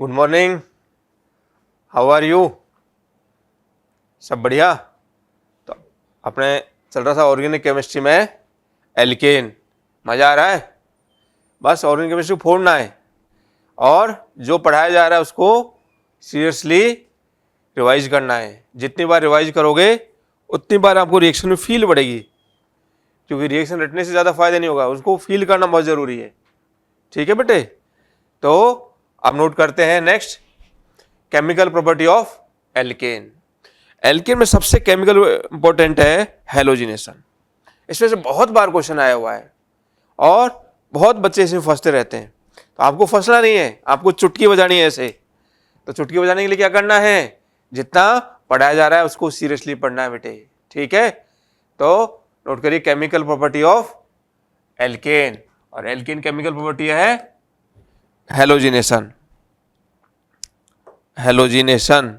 Good morning, how are you? सब बढ़िया। तो अपने चल रहा था ऑर्गेनिक केमिस्ट्री में एल्केन। मज़ा आ रहा है? बस ऑर्गेनिक केमिस्ट्री फोड़ना है और जो पढ़ाया जा रहा है उसको सीरियसली रिवाइज करना है। जितनी बार रिवाइज करोगे उतनी बार आपको रिएक्शन में फील बढ़ेगी, क्योंकि रिएक्शन रटने से ज़्यादा फायदा नहीं होगा, उसको फील करना बहुत ज़रूरी है। ठीक है बेटे? तो अब नोट करते हैं next, chemical property of alkane. Alkane में सबसे केमिकल इंपॉर्टेंट है हेलोजिनेशन। इसमें से बहुत बार क्वेश्चन आया हुआ है और बहुत बच्चे इसमें फंसते रहते हैं। तो आपको फंसना नहीं है, आपको चुटकी बजानी है ऐसे। तो चुटकी बजाने के लिए क्या करना है? जितना पढ़ाया जा रहा है उसको सीरियसली पढ़ना है बेटे। ठीक है? तो नोट करिए केमिकल प्रॉपर्टी ऑफ एल्केन, और एल्केन केमिकल प्रॉपर्टी है हेलोजिनेशन। हेलोजिनेशन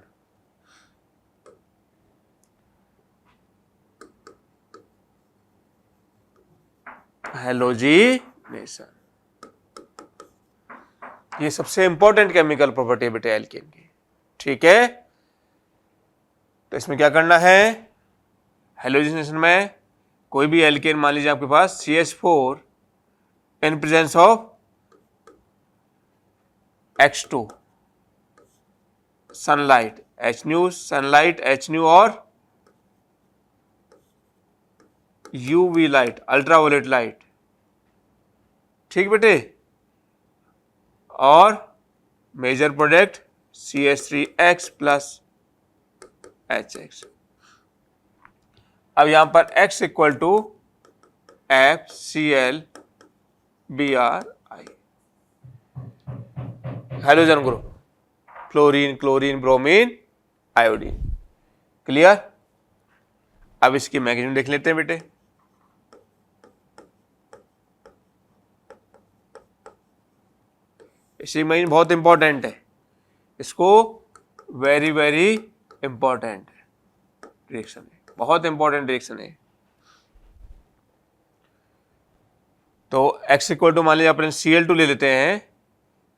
हेलोजिनेशन ये सबसे इंपॉर्टेंट केमिकल प्रॉपर्टी है बेटे एल्केन की। ठीक है? तो इसमें क्या करना है? हेलोजिनेशन में कोई भी एल्केन मान लीजिए आपके पास CH4 in presence of H2, sunlight HNu, sunlight HNu और UV लाइट, अल्ट्रावायलेट लाइट। ठीक बेटे? और major product CH3X plus HX। अब यहां पर X equal to FCl Br(I), halogen group, fluorine, chlorine, bromine, iodine. Clear? अब इसकी मैग्नीट्यूड देख लेते हैं बेटे। इसी में बहुत इंपॉर्टेंट है, इसको वेरी वेरी इंपॉर्टेंट रिएक्शन है, बहुत इंपॉर्टेंट रिएक्शन है। तो X इक्वल टू मान लीजिए अपन Cl2 ले लेते हैं,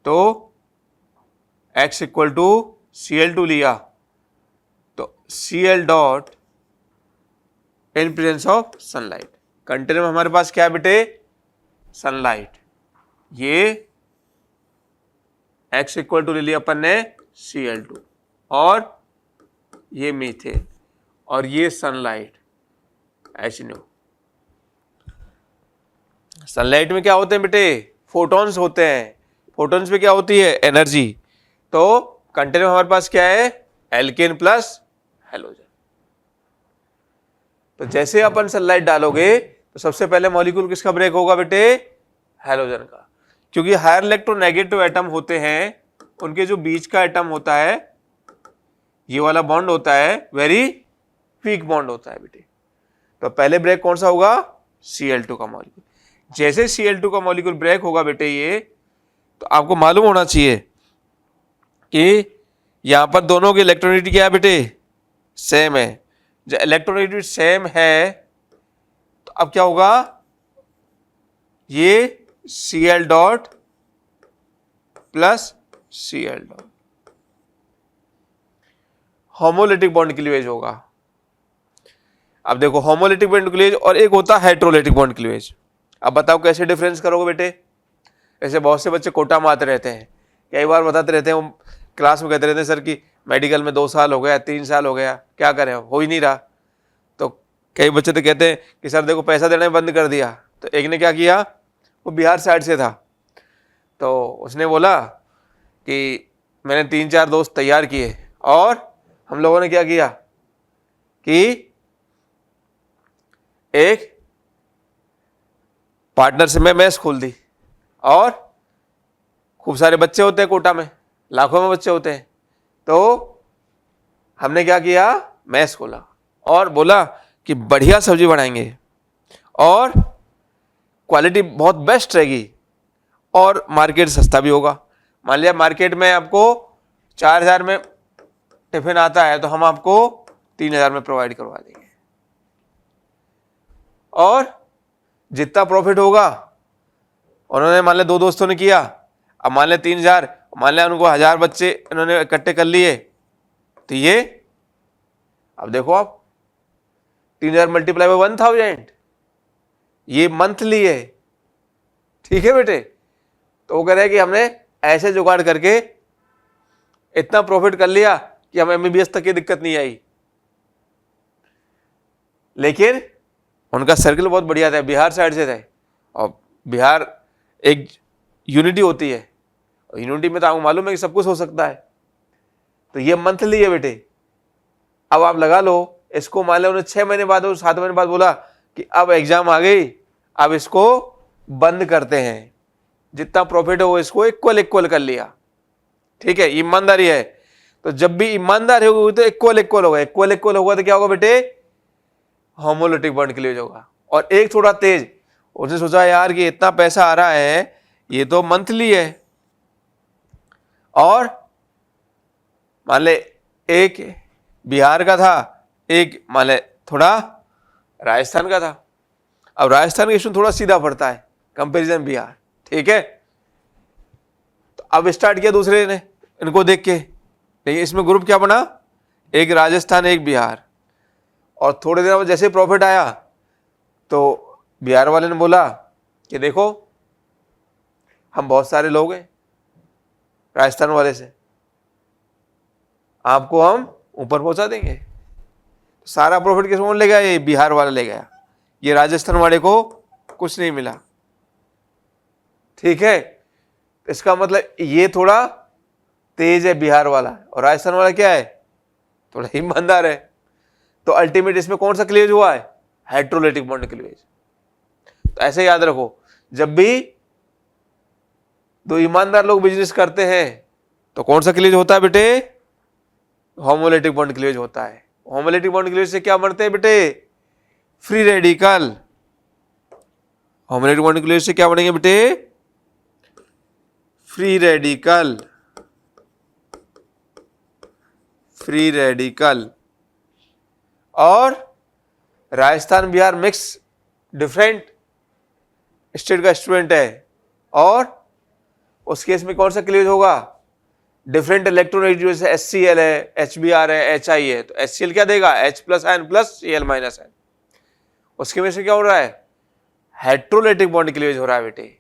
तो X इक्वल टू Cl2 लिया तो Cl dot in presence of sunlight. Container में हमारे पास क्या है बेटे? सनलाइट। ये X इक्वल टू ले लिया अपन ने Cl2, और ये मीथेन, और ये सनलाइट HNO। सनलाइट में क्या होते हैं बेटे? फोटॉन्स होते हैं। फोटॉन्स में क्या होती है? एनर्जी। तो कंटेनर में हमारे पास क्या है? Alkane plus halogen. तो जैसे अपन सनलाइट डालोगे तो सबसे पहले मॉलिक्यूल किसका ब्रेक होगा बेटे? हेलोजन का, क्योंकि हायर इलेक्ट्रोनेगेटिव एटम होते हैं, उनके जो बीच का एटम होता है, ये वाला बॉन्ड होता है वेरी वीक बॉन्ड होता है बेटे। तो पहले ब्रेक कौन सा होगा? Cl2 का मॉलिक्यूल। जैसे Cl2 का मॉलिक्यूल ब्रेक होगा बेटे ये, तो आपको मालूम होना चाहिए कि यहां पर दोनों की इलेक्ट्रोनेगेटिविटी क्या है बेटे? सेम है। जब इलेक्ट्रोनेगेटिविटी सेम है तो अब क्या होगा? ये Cl dot plus Cl dot homolytic bond cleavage होगा। अब देखो, होमोलिटिक बॉन्ड क्लीवेज और एक होता है हेट्रोलिटिक बॉन्ड क्लीवेज। अब बताओ कैसे डिफरेंस करोगे बेटे? ऐसे बहुत से बच्चे कोटा मारते रहते हैं, कई बार बताते रहते हैं, वो क्लास में कहते रहते हैं सर कि मेडिकल में 2 साल हो गया, 3 साल हो गया, क्या करें, हो ही नहीं रहा। तो कई बच्चे तो कहते हैं कि सर देखो पैसा देना बंद कर दिया। तो एक ने क्या किया, वो बिहार साइड से था, तो उसने बोला कि मैंने 3-4 दोस्त तैयार किए, और हम लोगों ने क्या किया कि एक पार्टनर से मैं मेस खोल दी, और खूब सारे बच्चे होते हैं कोटा में, लाखों में बच्चे होते हैं, तो हमने क्या किया, मेस खोला और बोला कि बढ़िया सब्जी बनाएंगे और क्वालिटी बहुत बेस्ट रहेगी और मार्केट सस्ता भी होगा। मान लिया मार्केट में आपको 4,000 में टिफिन आता है, तो हम आपको 3,000 में प्रोवाइड करवा देंगे, और जितना प्रॉफिट होगा, उन्होंने मान लिया 2 दोस्तों ने किया, अब मान लिया 3,000 मान लिया उनको 1000 बच्चे इन्होंने इकट्ठे कर लिए, तो ये अब देखो आप 3000 मल्टीप्लाई बाय 1000, ये मंथली है। ठीक है बेटे, तो वो कह रहे हैं कि हमने ऐसे जुगाड़ करके इतना प्रॉफिट कर लिया कि हमें MBBS तक की दिक्कत नहीं आई। लेकिन उनका सर्कल बहुत बढ़िया था, बिहार साइड से थे, और बिहार एक यूनिटी होती है, और यूनिटी में तो आपको मालूम है कि सब कुछ हो सकता है। तो ये मंथली है बेटे। अब आप लगा लो इसको, मान लो उन्हें 6 महीने बाद और 7 महीने बाद बोला कि अब एग्जाम आ गई, अब इसको बंद करते हैं, जितना प्रॉफिट है वो इसको इक्वल कर लिया। ठीक है, ईमानदारी है। तो जब भी ईमानदार होगी तो इक्वल होगा, इक्वल होगा तो क्या होगा बेटे, होमोलिटिक बॉन्ड क्लीवेज होगा। और एक थोड़ा तेज, उसने सोचा यार कि इतना पैसा आ रहा है, ये तो मंथली है, और मान ले एक बिहार का था, एक मान ले थोड़ा राजस्थान का था। अब राजस्थान का इशू थोड़ा सीधा पड़ता है कंपैरिजन बिहार। ठीक है, तो अब स्टार्ट किया दूसरे ने इनको देख के, लेकिन इसमें ग्रुप क्या बना, एक राजस्थान एक बिहार। और थोड़े दिनों में जैसे प्रॉफिट आया तो बिहार वाले ने बोला कि देखो हम बहुत सारे लोग हैं राजस्थान वाले से, आपको हम ऊपर पहुंचा देंगे। सारा प्रॉफिट किस कौन ले गया, ये बिहार वाला ले गया, ये राजस्थान वाले को कुछ नहीं मिला। ठीक है, इसका मतलब ये थोड़ा तेज है बिहार वाला, और राजस्थान वाला क्या है, थोड़ा ईमानदार है। तो अल्टीमेट इसमें कौन सा क्लीवेज हुआ है, हेट्रोलिटिक बॉन्ड क्लीवेज। तो ऐसे याद रखो, जब भी दो ईमानदार लोग बिजनेस करते हैं तो कौन सा क्लीवेज होता है बेटे, होमोलिटिक बॉन्ड क्लीवेज होता है। होमोलिटिक बॉन्ड क्लीवेज से क्या बनते हैं बेटे, free radical. Homolytic bond cleavage से क्या बनेंगे बेटे, फ्री रेडिकल, फ्री रेडिकल। और Rajasthan Bihar mix different state का स्टूडेंट है, और उस केस में कौन सा क्लीवेज होगा, डिफरेंट इलेक्ट्रोनेगेटिव, जैसे HCl है, HBr है, HI है, तो HCl क्या देगा, H+N प्लस Cl-N। उसके में से क्या हो रहा है, हेट्रोलिटिक बॉन्ड क्लीवेज हो रहा है बेटे।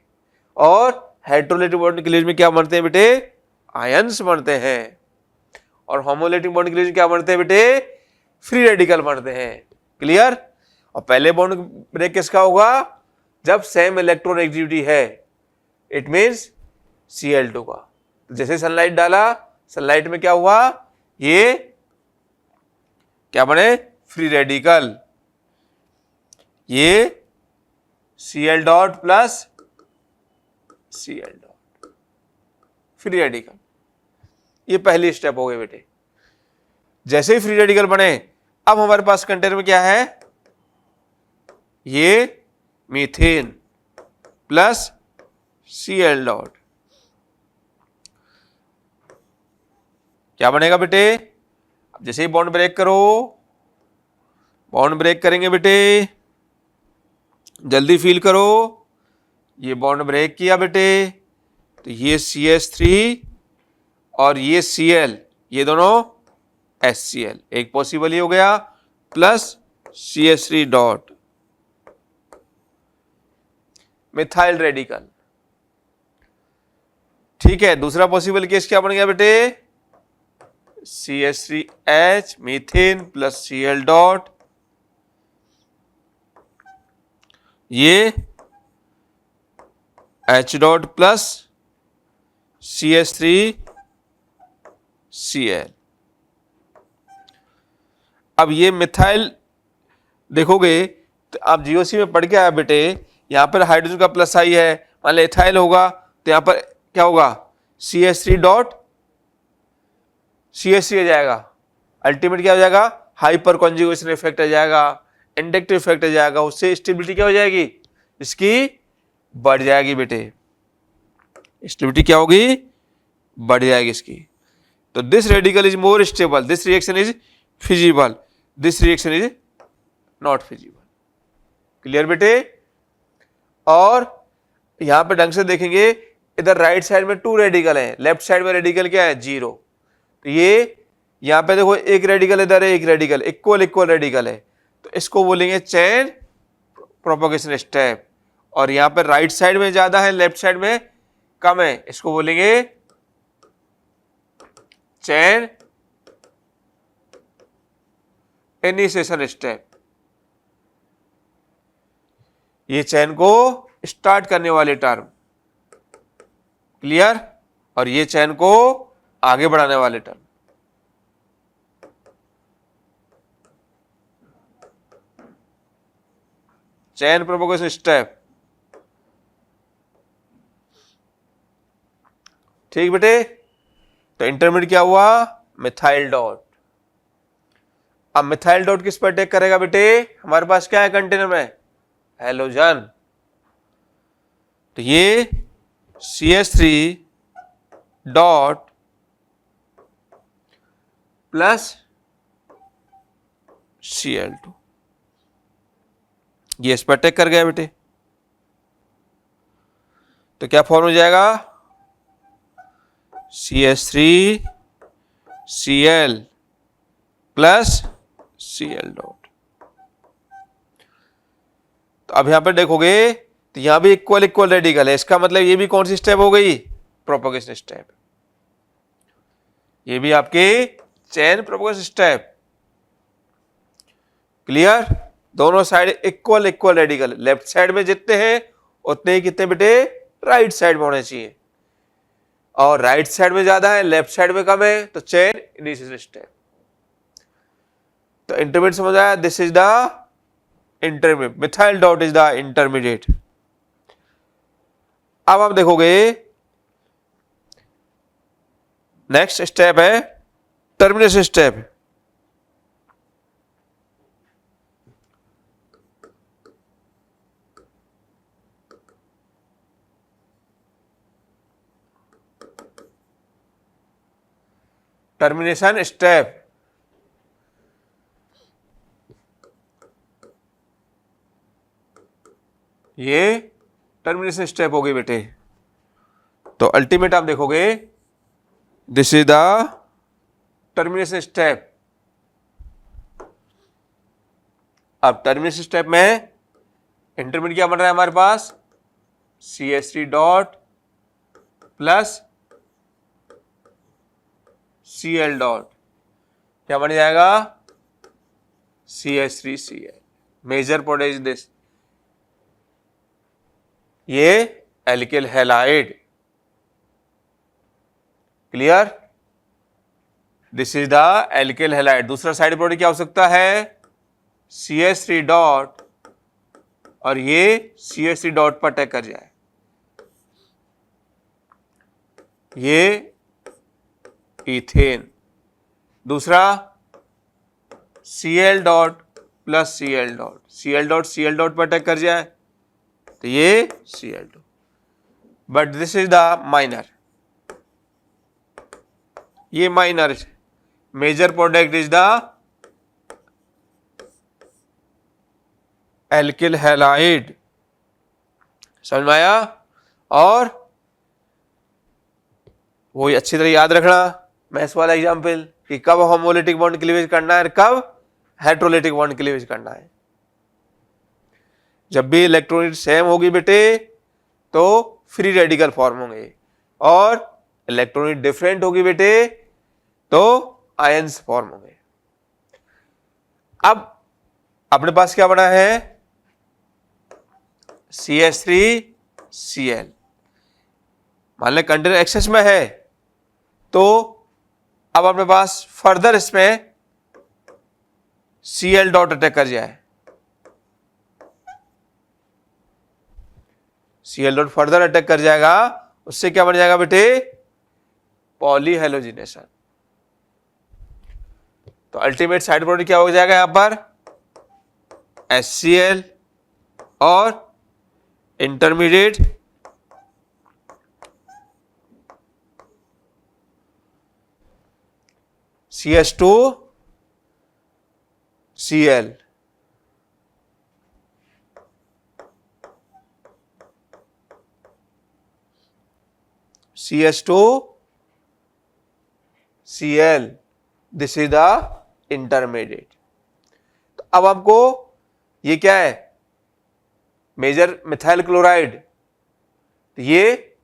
और हेट्रोलिटिक बॉन्ड क्लीवेज में क्या बनते हैं बेटे, आयंस बनते हैं। और होमोलिटिक बॉन्ड क्लीवेज क्या बनते हैं बेटे, फ्री रेडिकल बनते हैं। क्लियर। और पहले बॉन्ड ब्रेक किसका होगा, जब सेम इलेक्ट्रोनेगेटिविटी है, इट मींस Cl2 का। जैसे सनलाइट डाला, सनलाइट में क्या हुआ, ये क्या बने, फ्री रेडिकल, ये Cl dot plus Cl dot, free radical. ये पहली स्टेप हो गई बेटे। जैसे ही फ्री रेडिकल बने, अब हमारे पास कंटेनर में क्या है, ये मीथेन प्लस Cl डॉट, क्या बनेगा बेटे, जैसे ही बॉन्ड ब्रेक करो, बॉन्ड ब्रेक करेंगे बेटे, जल्दी फील करो, ये बॉन्ड ब्रेक किया बेटे, तो ये CH3 और ये Cl, ये दोनों HCl, एक पॉसिबल ही हो गया, plus CH3 dot, methyl radical. ठीक है, दूसरा पॉसिबल केस क्या बन गया बेटे, CH3H methane plus Cl dot, ये H डॉट प्लस CH3Cl। अब ये मिथाइल देखोगे तो आप GOC में पढ़ के आया बेटे, यहां पर हाइड्रोजन का प्लस आई है, मान लो इथाइल होगा तो यहां पर क्या होगा, CH3 डॉट CH3 आ जाएगा, अल्टीमेट क्या हो जाएगा, हाइपर कॉन्जुगेशन इफेक्ट आ जाएगा, इंडक्टिव इफेक्ट आ जाएगा, उससे स्टेबिलिटी क्या हो जाएगी, इसकी बढ़ जाएगी बेटे, स्टेबिलिटी क्या होगी, बढ़ जाएगी इसकी। तो this radical is more stable, this reaction is feasible, this reaction is not feasible. Clear बेटे। और यहां पे ढंग से देखेंगे, इधर राइट साइड में 2 रेडिकल है, लेफ्ट साइड में रेडिकल क्या है 0। तो ये यहां पे देखो एक रेडिकल इधर है, एक रेडिकल, इक्वल इक्वल रेडिकल है, तो इसको बोलेंगे चेन प्रोपोगेशन स्टेप। और यहां पे राइट साइड में ज्यादा है, लेफ्ट साइड में कम है, इसको बोलेंगे चेन इनिशिएशन स्टेप। ये चेन को स्टार्ट करने वाले टर्म, क्लियर। और ये चेन को आगे बढ़ाने वाले टर्म। चेन प्रोपोगेशन स्टेप, ठीक बेटे। तो इंटरमीडिएट क्या हुआ, मिथाइल डॉट। अब मिथाइल डॉट किस पर अटैक करेगा बेटे, हमारे पास क्या है कंटेनर में, हैलोजन। तो ये CH3 डॉट प्लस Cl2, ये इस पर अटैक कर गया बेटे। तो क्या फॉर्म हो जाएगा, CH3 Cl plus Cl dot. तो अब यहां पर देखोगे तो यहां भी इक्वल इक्वल रेडिकल है, इसका मतलब ये भी कौन सी स्टेप हो गई, प्रोपोगेशन स्टेप। ये भी आपके चेन प्रोपोगेशन स्टेप, क्लियर। दोनों side equal equal radical, left side में जितने हैं उतने ही कितने बेटे राइट साइड में होने चाहिए, और राइट साइड में ज्यादा है, लेफ्ट साइड में कम है, तो चेन इनिशिएशन स्टेप। तो इंटरमीडिएट समझ आया, this is the intermediate, methyl dot is the intermediate. अब आप देखोगे नेक्स्ट स्टेप है टर्मिनेशन स्टेप। टर्मिनेशन स्टेप, ये टर्मिनेशन स्टेप हो गई बेटे। तो अल्टीमेट आप देखोगे this is the termination step. अब टर्मिनेशन स्टेप में इंटरमीडिएट क्या बन रहा है हमारे पास, CH3 dot plus Cl dot, क्या बन जाएगा CH3 Cl। Major product is this, ये alkyl halide, clear. This is the alkyl halide. दूसरा साइड प्रोडक्ट क्या हो सकता है, CH3 डॉट और ये CH3 डॉट पर अटैक कर जाए, ये इथेन। दूसरा Cl dot plus Cl dot, Cl dot पर अटैक कर जाए तो ये Cl2। But this is the minor, ये minor. Major product is the alkyl halide, समझ में आया। और वही अच्छी तरह याद रखना मैथ्स वाला एग्जाम्पल कि कब होमोलिटिक बॉन्ड क्लीवेज करना है, कब हेट्रोलिटिक बॉन्ड क्लीवेज करना है। जब भी इलेक्ट्रॉनिक सेम होगी बेटे तो फ्री रेडिकल फॉर्म होंगे, और इलेक्ट्रॉनिक डिफरेंट होगी बेटे तो आयंस फॉर्म होंगे। अब अपने पास क्या बना है, CH3Cl, मान लें कंटेनर एक्सेस में है, तो अब अपने पास फर्दर इसमें Cl डॉट अटैक कर जाए, Cl डॉट फर्दर अटैक कर जाएगा, उससे क्या बन जाएगा बेटे, पॉलीहेलोजिनेशन। तो अल्टीमेट साइड प्रोडक्ट क्या हो जाएगा यहां पर, HCl और intermediate CH2Cl। CH2 Cl, this is the intermediate. तो अब आपको ये क्या है, मेजर मिथाइल क्लोराइड, तो ये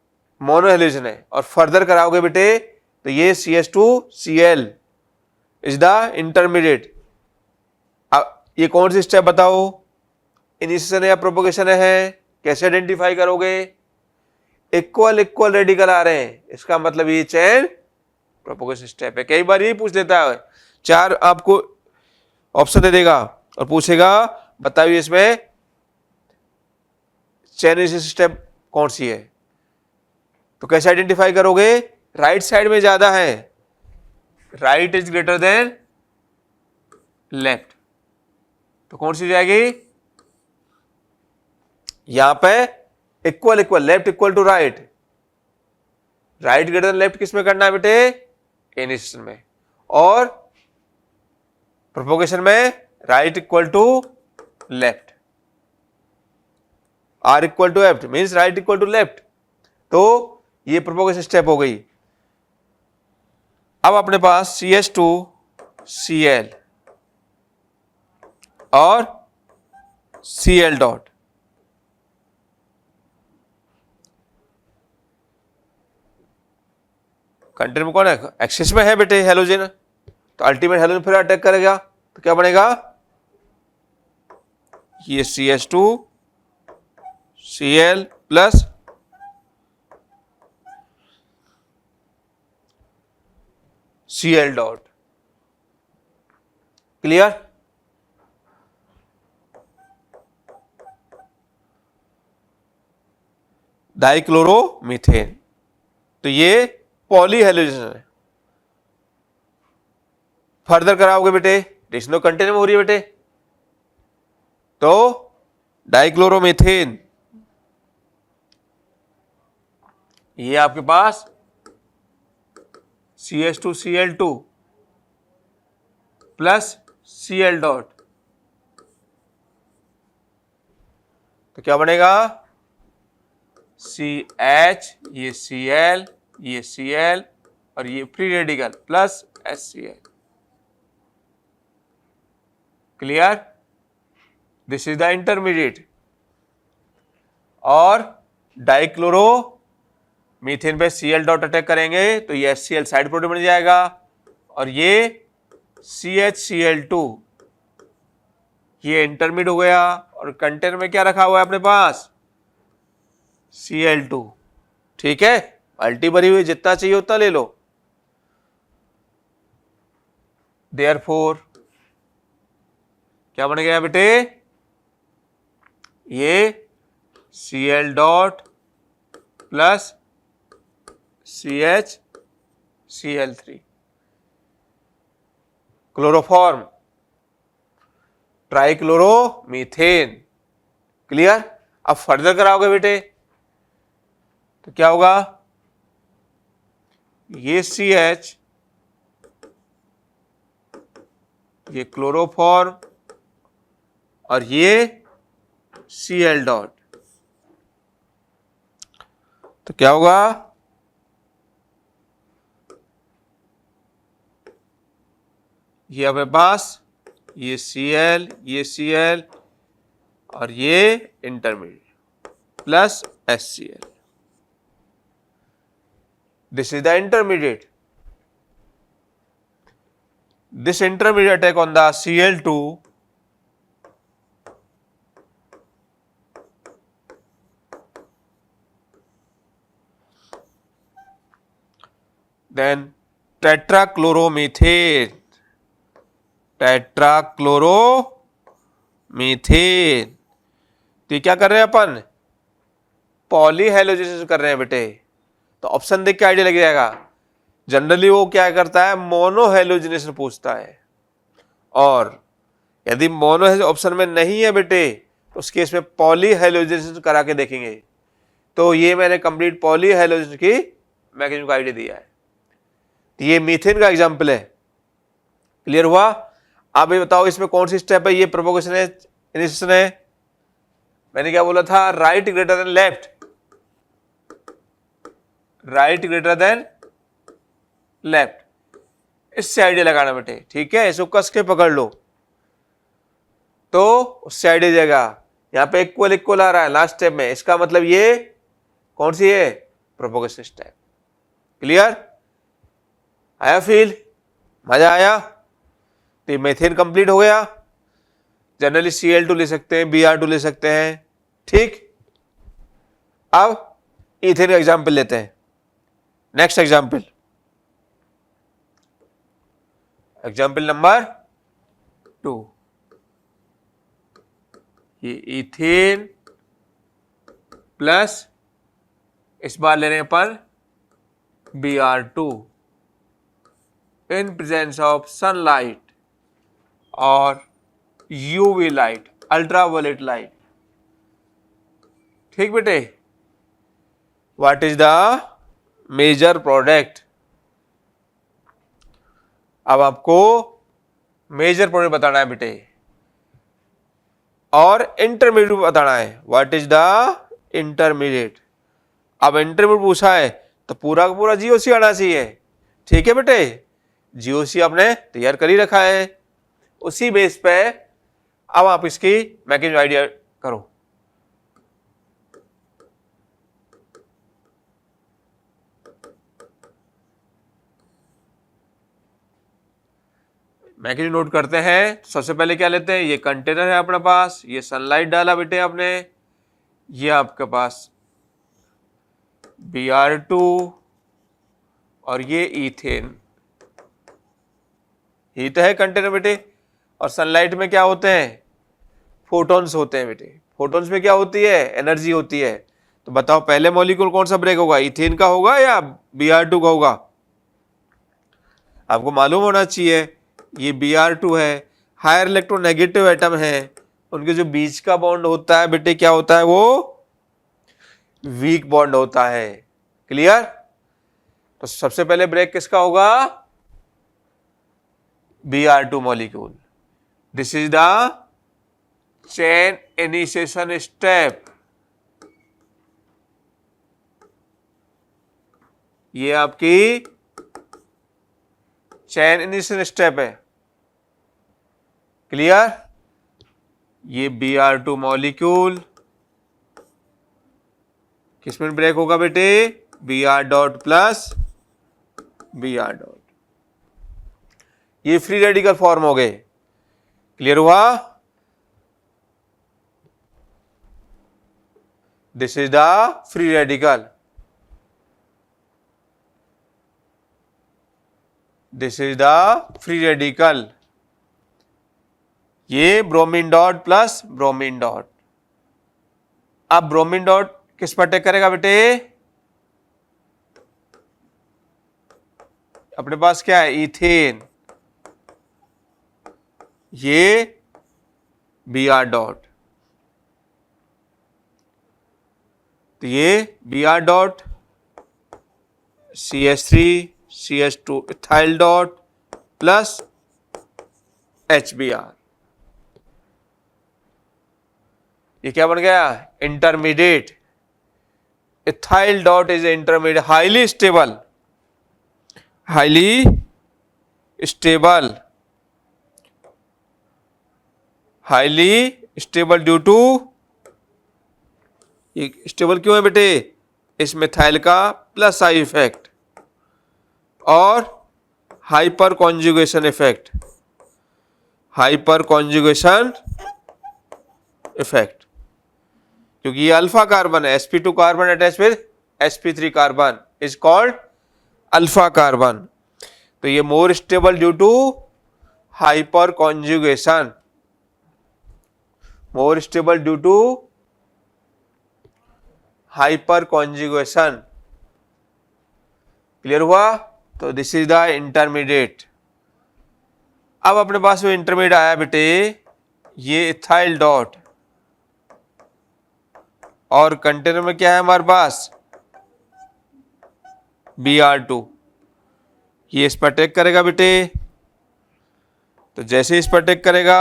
मोनो हेलोजन है, और फर्दर कराओगे बेटे तो ये CH2Cl इज द इंटरमीडिएट। अब ये कौन सी स्टेप बताओ, इनिशिएशन है या प्रोपोगेशन है, कैसे आइडेंटिफाई करोगे? इक्वल इक्वल रेडिकल आ रहे हैं, इसका मतलब ये चेन प्रोपोगेशन स्टेप है। कई बार यही पूछ लेता है, 4 आपको ऑप्शन दे देगा और पूछेगा बताइए इसमें चेन इनिशिएशन स्टेप कौन सी है, तो कैसे आइडेंटिफाई करोगे? राइट साइड में ज्यादा है, right is greater than left, तो कौन सी जाएगी? यहां पे equal equal, left equal to right, right greater than left किस में करना है बेटे? इनिशिएशन में। और प्रोपोगेशन में right equal to left, R equal to F means right equal to left. तो ये प्रोपोगेशन स्टेप हो गई। अब अपने पास CH2Cl और Cl डॉट, कंटेंट में कौन है? एक्सिस में है बेटे हेलोजन, तो अल्टीमेट हेलोजन फिर अटैक करेगा, तो क्या बनेगा? ये CH2Cl plus Cl dot. Clear? Dichloromethane, तो ये पॉली हेलोजन है। फर्दर कराओगे बेटे, रिएक्शन कंटिन्यू हो रही है बेटे, तो डाइक्लोरोमीथेन, ये आपके पास CH2Cl2 प्लस Cl डॉट, तो क्या बनेगा? CH, ये Cl, ये Cl और ये free radical plus HCl। Clear? This is the intermediate. और डाइक्लोरो मीथेन पे Cl डॉट अटैक करेंगे तो ये HCl साइड प्रोडक्ट बन जाएगा, और ये CHCl2 ये इंटरमीडिएट हो गया, और कंटेनर में क्या रखा हुआ है अपने पास? Cl2। ठीक है, अल्टी भरी हुई, जितना चाहिए उतना ले लो। देयरफॉर क्या बन गया बेटे? ये Cl dot plus CHCl3, chloroform trichloromethane. Clear? अब फर्दर कराओगे बेटे तो क्या होगा? ये CH, ये क्लोरोफॉर्म और ये Cl डॉट, तो क्या होगा? ये अपने पास ये Cl, ये Cl और ये intermediate plus HCl, this is the intermediate. This intermediate attack on the Cl2 then tetrachloromethane, टेट्राक्लोरोमीथेन। तो ये क्या कर रहे हैं अपन? पॉली हेलोजेनेशन कर रहे हैं बेटे। तो ऑप्शन देख के आइडिया लग जाएगा। जनरली वो क्या करता है? मोनो हेलोजेनेशन पूछता है, और यदि मोनो ऑप्शन में नहीं है बेटे तो उस केस में पॉली हेलोजेनेशन करा के देखेंगे। तो ये मैंने कंप्लीट पॉली हेलोजेनेशन की मैकेनिज्म का आइडिया दिया है। तो ये मीथेन का एग्जांपल है। क्लियर हुआ? आप ये बताओ इसमें कौन सी स्टेप है? ये प्रोपोगेशन है, इनिशिएशन है। मैंने क्या बोला था? Right greater than left, right greater than left, इससे आइडिया लगाना बेटे, ठीक है, इसको कस के पकड़ लो तो उससे आइडिया जाएगा। यहां पे इक्वल इक्वल आ रहा है लास्ट स्टेप में, इसका मतलब ये कौन सी है, प्रोपोगेशन स्टेप। क्लियर, आया फील, मजा आया। तो ये मेथेन कंप्लीट हो गया। जनरली Cl2 ले सकते हैं, Br2 ले सकते हैं, ठीक। अब इथेन का एग्जाम्पल लेते हैं। Next example, example number 2। ये इथेन प्लस इस बार ले रहे हैं अपन Br2 in presence of sunlight और यूवी लाइट, अल्ट्रावायलेट लाइट, ठीक बेटे। What is the major product. अब आपको मेजर प्रोडक्ट बताना है बेटे और इंटरमीडिएट बताना है। What is the intermediate. अब इंटरमीडिएट पूछा है तो पूरा का पूरा जीओसी आना चाहिए, ठीक है बेटे। जीओसी आपने तैयार कर ही रखा है, उसी बेस पे अब आप इसकी मैकेनिज्म आइडिया करो। मैकेनिज्म नोट करते हैं। सबसे पहले क्या लेते हैं, ये कंटेनर है अपने पास, ये सनलाइट डाला बेटे आपने, ये आपके पास Br2 और ये इथेन, हीट है कंटेनर बेटे। और सनलाइट में क्या होते हैं, फोटॉन्स होते हैं बेटे। फोटॉन्स में क्या होती है, एनर्जी होती है। तो बताओ पहले मॉलिक्यूल कौन सा ब्रेक होगा, इथेन का होगा या Br2 का होगा। आपको मालूम होना चाहिए ये Br2 है, हायर इलेक्ट्रोनेगेटिव एटम है, उनके जो बीच का बॉन्ड होता है बेटे क्या होता है, वो वीक बॉन्ड होता है। क्लियर। तो सबसे पहले ब्रेक किसका होगा, Br2 molecule. This is the chain initiation step. ये आपकी चेन इनिशिएशन स्टेप है। क्लियर। ये Br2 मॉलिक्यूल किसमें ब्रेक होगा बेटे, Br dot plus Br dot. ये फ्री रेडिकल फॉर्म हो गए। क्लियर हुआ। This is the free radical, this is the free radical. ये bromine dot plus bromine dot. अब ब्रोमीन डॉट किस पर अटैक करेगा बेटे, अपने पास क्या है, इथेन, ये Br डॉट। तो ये Br dot CH3 CH2 ethyl dot plus HBr, ये क्या बन गया, intermediate. Ethyl dot is intermediate, highly stable, highly stable, highly stable due to, ये स्टेबल क्यों है बेटे, इस मिथाइल का प्लस आई इफेक्ट और hyperconjugation effect, hyperconjugation effect, क्योंकि ये अल्फा कार्बन है, sp2 carbon attach with sp3 carbon is called alpha carbon. तो ये more stable due to hyperconjugation, more stable due to hyperconjugation. Clear हुआ। तो this is the intermediate. अब अपने पास वो इंटरमीडिएट आया बेटे, ये इथाइल डॉट और कंटेनर में क्या है हमारे पास, Br2। ये इस पर अटैक करेगा बेटे, तो जैसे इस पर अटैक करेगा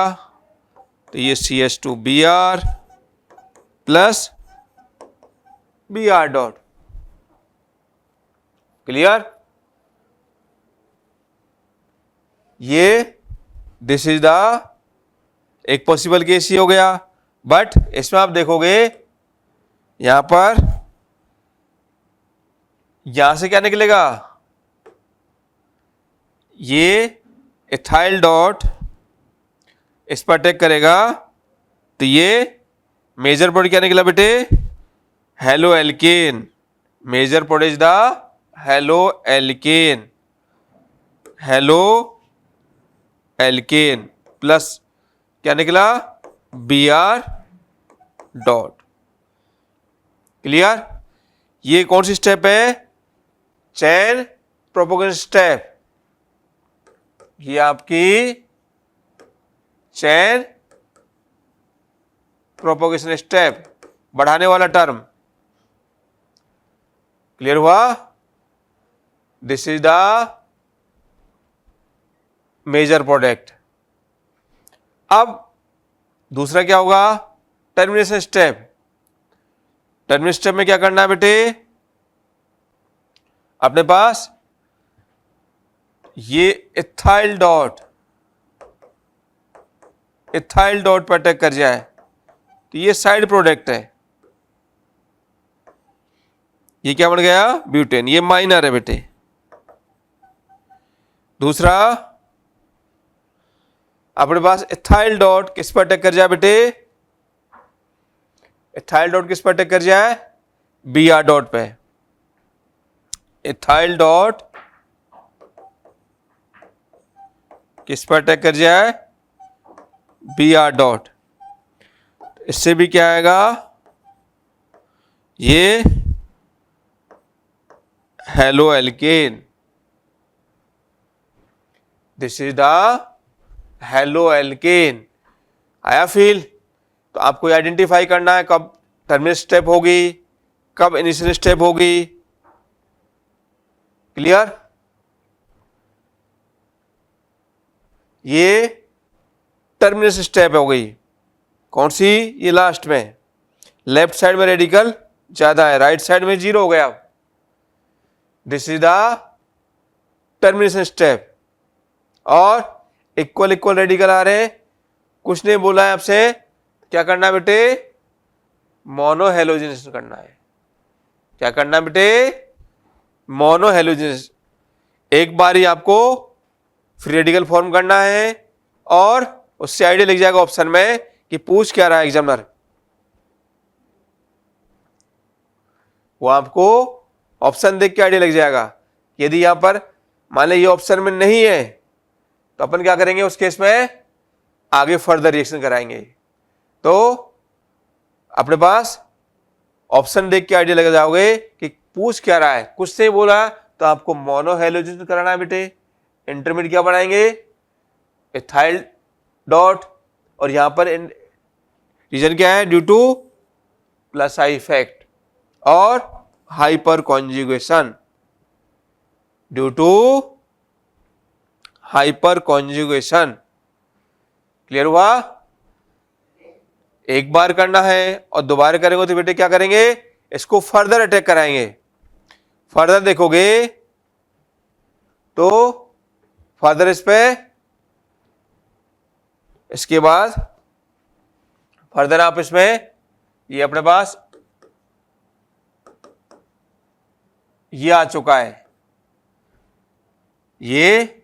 तो ये CH2Br plus Br dot, clear? ये दिस इज द एक पॉसिबल केस ही हो गया, बट इसमें आप देखोगे यहां पर यहां से क्या निकलेगा, ये इथाइल डॉट इस पर अटैक करेगा तो ये मेजर प्रोडक्ट क्या निकला बेटे, haloalkane. Major product is the haloalkane, haloalkane plus क्या निकला, बी आर डॉट। क्लियर? ये कौन सी स्टेप है, चेन प्रोपोगेशन स्टेप। ये आपकी चेन प्रोपोगेशन स्टेप, बढ़ाने वाला टर्म। क्लियर हुआ? This is the major product. अब दूसरा क्या होगा, टर्मिनेशन स्टेप। टर्मिनेशन स्टेप में क्या करना है बेटे, अपने पास ये इथाइल डॉट पर अटैक कर जाए तो ये साइड प्रोडक्ट है, ये क्या बन गया, ब्यूटेन। ये माइनर है बेटे। दूसरा अपने पास इथाइल डॉट किस पर अटैक कर जाए बेटे, इथाइल डॉट किस पर अटैक कर जाए, बी आर डॉट पे। इथाइल डॉट किस पर अटैक कर जाए, बी आर डॉट। इससे भी क्या आएगा, ये halo alkane. This is the halo alkane. आया फील? तो आपको आइडेंटिफाई करना है कब टर्मिनेशन स्टेप होगी, कब इनिशियल स्टेप होगी। क्लियर? ये टर्मिनेशन स्टेप हो गई। कौन सी, ये लास्ट में। लेफ्ट साइड में रेडिकल ज्यादा है, राइट साइड में जीरो हो गया। This is the termination step. और इक्वल रेडिकल आ रहे हैं, कुछ नहीं बोला है आपसे, क्या करना है बेटे, मोनोहेलोजेनेशन करना है। क्या करना है बेटे, मोनोहेलोजेनेशन। एक बार ही आपको फ्री रेडिकल फॉर्म करना है और उससे आइडिया लिख जाएगा ऑप्शन में कि पूछ क्या रहा है एग्जामिनर। वो आपको ऑप्शन देख के आइडिया लग जाएगा। यदि यहां पर मान लें ये ऑप्शन में नहीं है तो अपन क्या करेंगे, उस केस में आगे फर्दर रिएक्शन कराएंगे। तो अपने पास ऑप्शन देख के आइडिया लग जाओगे कि पूछ क्या रहा है। कुछ नहीं बोला तो आपको मोनोहेलोजेनेशन कराना है बेटे। इंटरमीडिएट क्या बनाएंगे, इथाइल डॉट, और यहां पर रीजन क्या है, due to plus I effect और hyperconjugation, due to hyperconjugation. Clear हुआ? एक बार करना है और दोबारा करेंगे तो बेटे क्या करेंगे, इसको फर्दर अटैक कराएंगे। फर्दर देखोगे तो फर्दर इस पे, इसके बाद फर्दर आप इसमें ये अपने पास ये आ चुका है, ये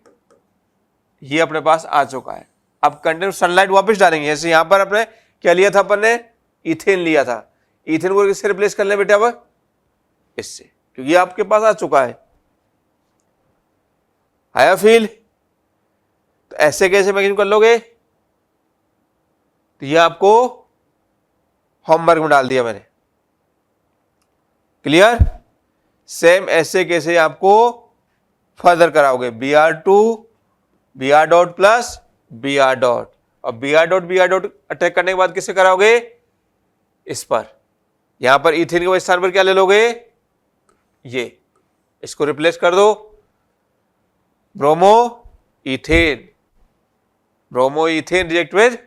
अपने पास आ चुका है। अब कंटिन्यू सनलाइट वापस डालेंगे। जैसे यहां पर अपने क्या लिया था, अपन ने इथेन लिया था। इथेन को किससे रिप्लेस कर ले बेटा, अब इससे, क्योंकि ये आपके पास आ चुका है। आया फील? तो ऐसे कैसे इमेजिन कर लोगे, तो ये आपको होमवर्क में डाल दिया मैंने। क्लियर? सेम ऐसे कैसे आपको फर्दर कराओगे, B R dot plus B R dot, और बी आर डॉट अटैक करने के बाद किससे कराओगे, इस पर। यहां पर इथेन के स्थान पर क्या ले लोगे, ये, इसको रिप्लेस कर दो, bromoethane reject with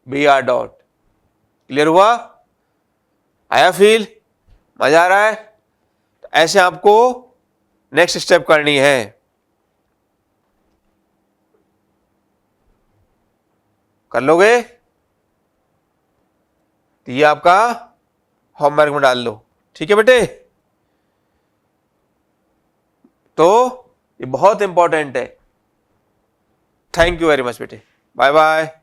B R dot. Clear हुआ? आया फील? मजा आ रहा है? तो ऐसे आपको नेक्स्ट स्टेप करनी है। कर लोगे तो ये आपका होमवर्क में डाल लो, ठीक है बेटे। तो ये बहुत इंपॉर्टेंट है। थैंक यू वेरी मच बेटे, बाय बाय।